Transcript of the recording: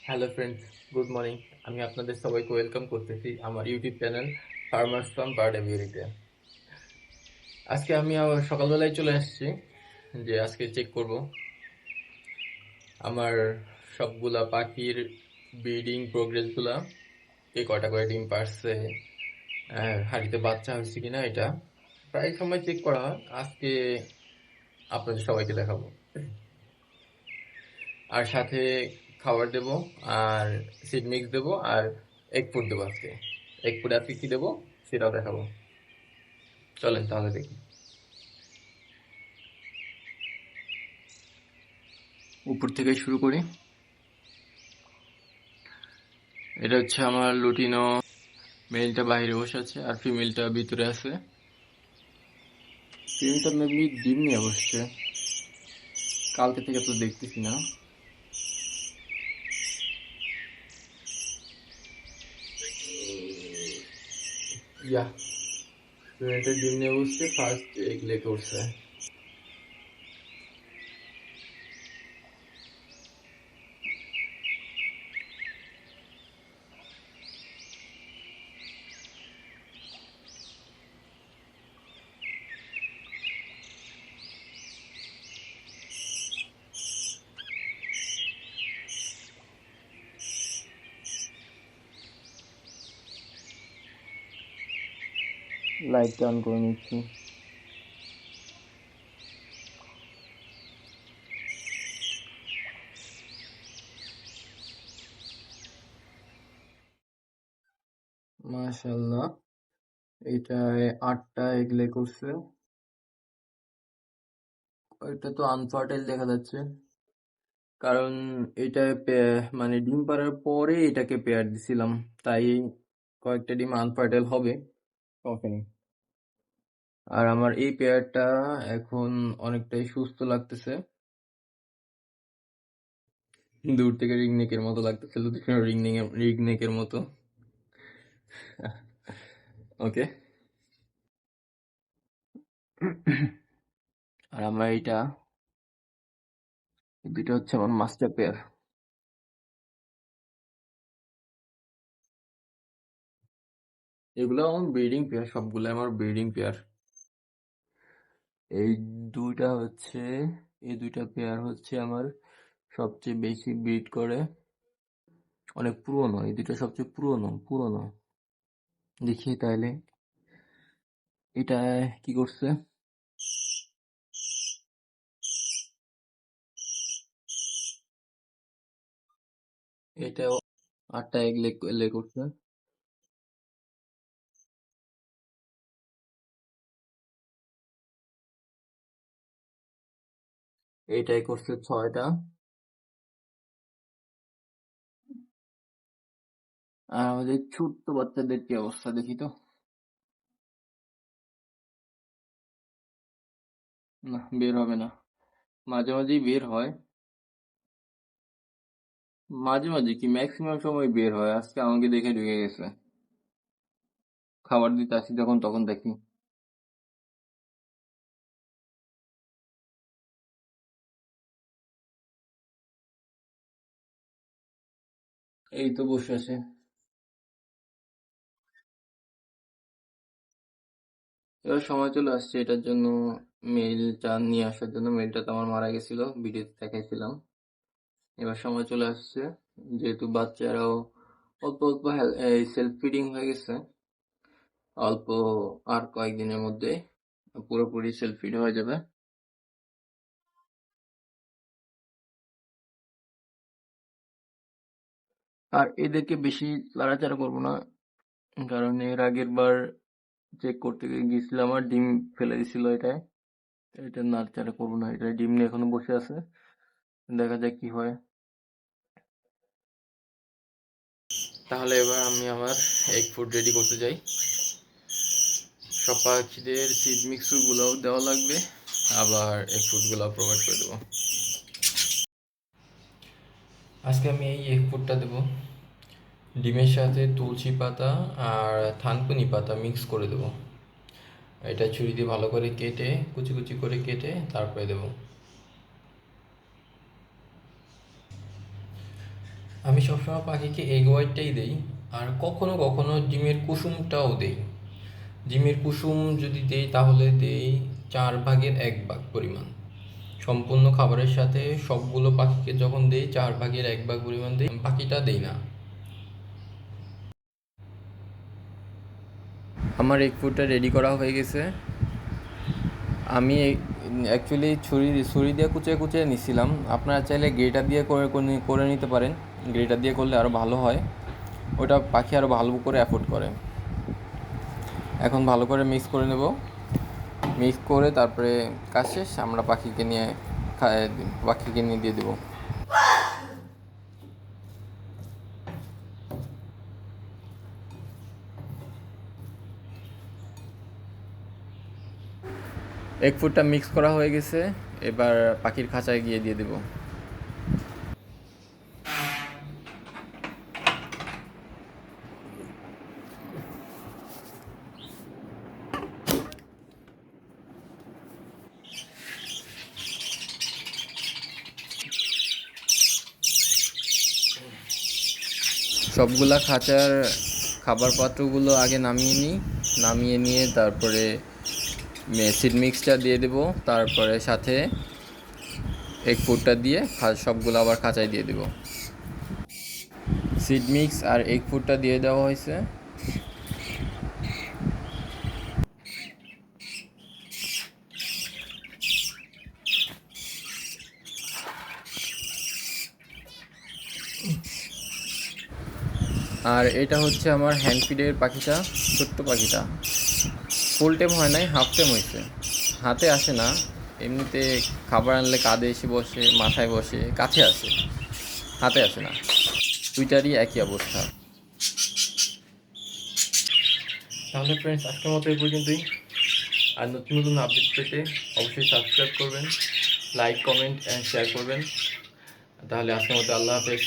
Hello friends, good morning. আমি আপনাদের সবাইকে ওয়েলকাম করতেছি আমার YouTube channel farmers farm bird এভিয়ারিতে। আজকে আমি আবার সকালবেলায় চলে আসছি যে আজকে চেক করব আমার সবগুলা পাখির ব্রিডিং প্রোগ্রেসগুলা, কে কয়টা করে ডিম পারছে, হাঁড়িতে বাচ্চা হয়েছে কিনা। এটা প্রায় সময় চেক করা হয়। আজকে আপনাদের সবাইকে দেখাবো, আর সাথে খাবার দেব, আর সিড মিক্স দেবো, আর এগ ফুড দেবো। আজকে এগ ফুড আজকে কি দেবো সেটাও দেখাবো। চলেন তাহলে দেখি। উপর থেকে শুরু করি। এটা হচ্ছে আমার লুটিনো। মেলটা বাইরে বসে আছে আর ফিমেলটা ভিতরে আছে। ফিমেলটা মেবি ডিম নিয়ে বসছে, কালকে থেকে তো দেখতেছি না। ইয়া, ফিমেলটা ডিম নিয়ে বসছে, ফার্স্ট এগ লে করছে। লাইটটা অন করে নিচ্ছি। মাশাআল্লাহ, এটায় 8টা এগ লে করছে। এটা তো আনফার্টাইল দেখা যাচ্ছে, কারণ এটা মানে ডিম পাড়ার পরে এটাকে পেয়ার দিছিলাম, তাই কয়েকটা ডিম আনফার্টাইল হবে। ওকে। আর আমার এই পেয়ারটা এখন অনেকটাই সুস্থ লাগতেছে। দূর থেকে রিংনেকের মতো লাগতেছে, লুটিনো রিংনেকের মতো। ওকে। আর আমার এইটা, এই দুটো হচ্ছে আমার মাস্টার পেয়ার। এগুলো আমার ব্রিডিং পেয়ার, সবগুলো আমার ব্রিডিং পেয়ার। এই দুইটা হচ্ছে, এই দুইটা পেয়ার হচ্ছে আমার সবচেয়ে বেশি ব্রিড করে, অনেক পুরনো। এই দুটো সবচেয়ে পুরনো পুরনো। দেখি তাইলে এটা কি করছে। এটাও 8টা এগ লে করছে। এইটাই করছে 6টা। আর আমাদের ছোট্ট বাচ্চাদের কি অবস্থা দেখি তো। না, বের হবে না। মাঝে মাঝেই বের হয়, মাঝে মাঝে কি ম্যাক্সিমাম সময় বের হয়। আজকে আমাকে দেখে ঢুকে গেছে, খাবার দিতে আসি যখন তখন দেখি। এই তো বসে আছে। এবার সময় চলে আসছে এটার জন্য, মেইলটা নিয়ে আসার জন্য। মেইলটা তো আমার মারা গেছিল, ভিডিওতে দেখাইছিলাম। এবার সময় চলে আসছে, যেহেতু বাচ্চারাও অল্প অল্প সেলফ ফিডিং হয়ে গেছে। অল্প, আর কয়েকদিনের মধ্যে পুরোপুরি সেলফ ফিড হয়ে যাবে। আর এদেরকে বেশি নাড়াচাড়া করবো না, কারণ এর আগের বার চেক করতে গিয়েছিলাম আর ডিম ফেলে দিছিল এটায়। এটা নাড়াচাড়া করবো না, এটা ডিম নিয়ে এখনো বসে আছে, দেখা যাক কি হয়। তাহলে এবার আমি আমার এগ ফুড রেডি করতে যাই। সব পাখিদের সিড মিক্সগুলোও দেওয়া লাগবে, আবার এগ ফুডগুলো প্রোভাইড করে দেবো। আজকে আমি এই এগ ফুডটা দেবো, ডিমের সাথে তুলসী পাতা আর থানকুনি পাতা মিক্স করে দেবো। এটা ছুরি দিয়ে ভালো করে কেটে, কুচি কুচি করে কেটে তারপরে দেবো। আমি সবসময় পাখিকে এগ হোয়াইটটাই দেই, আর কখনো কখনো ডিমের কুসুমটাও দেই। ডিমের কুসুম যদি দেই তাহলে দেই 1/4 পরিমাণ। সম্পূর্ণ খাবারের সাথে সবগুলো পাখিকে যখন দেই 1/4 পরিমাণ দিই, বাকিটা দেই না। আমার এগ ফুডটা রেডি করা হয়ে গেছে। আমি অ্যাকচুয়ালি ছুরি দিয়ে কুচিয়ে কুচিয়ে নিছিলাম, আপনারা চাইলে গ্রেটার দিয়ে করে নিতে পারেন। গ্রেটার দিয়ে করলে আরও ভালো হয়, ওটা পাখি আরও ভালো করে অ্যাফোর্ড করে। এখন ভালো করে মিক্স করে নেব, মিক্স করে তারপরে কাজ শেষ, আমরা পাখিকে নিয়ে দিয়ে দেবো। এগ ফুডটা মিক্স করা হয়ে গেছে, এবার পাখির খাঁচায় গিয়ে দিয়ে দেবো। সবগুলা খাঁচার খাবার পাত্রগুলো আগে নামিয়ে নিয়ে তারপরে সিড মিক্সটা দিয়ে দেবো, তারপরে সাথে এগ ফুডটা দিয়ে সবগুলো আবার খাঁচায় দিয়ে দেবো। সিড মিক্স আর এগ ফুডটা দিয়ে দেওয়া হয়েছে। আর এটা হচ্ছে আমার হ্যান্ড ফিডের পাখিটা, ছোট্ট পাখিটা। ফুল টাইম হয় নাই, হাফ টাইম হয়েছে। হাতে আসে না, এমনিতে খাবার আনলে কাঁধে এসে বসে, মাথায় বসে, কাছে আসে, হাতে আসে না। দুইটারই একই অবস্থা। তাহলে ফ্রেন্ডস, আজকের মতো এই পর্যন্তই। আর নতুন নতুন আপডেট পেতে অবশ্যই সাবস্ক্রাইব করবেন, লাইক, কমেন্ট অ্যান্ড শেয়ার করবেন। তাহলে আজকের মতো আল্লাহ হাফেজ।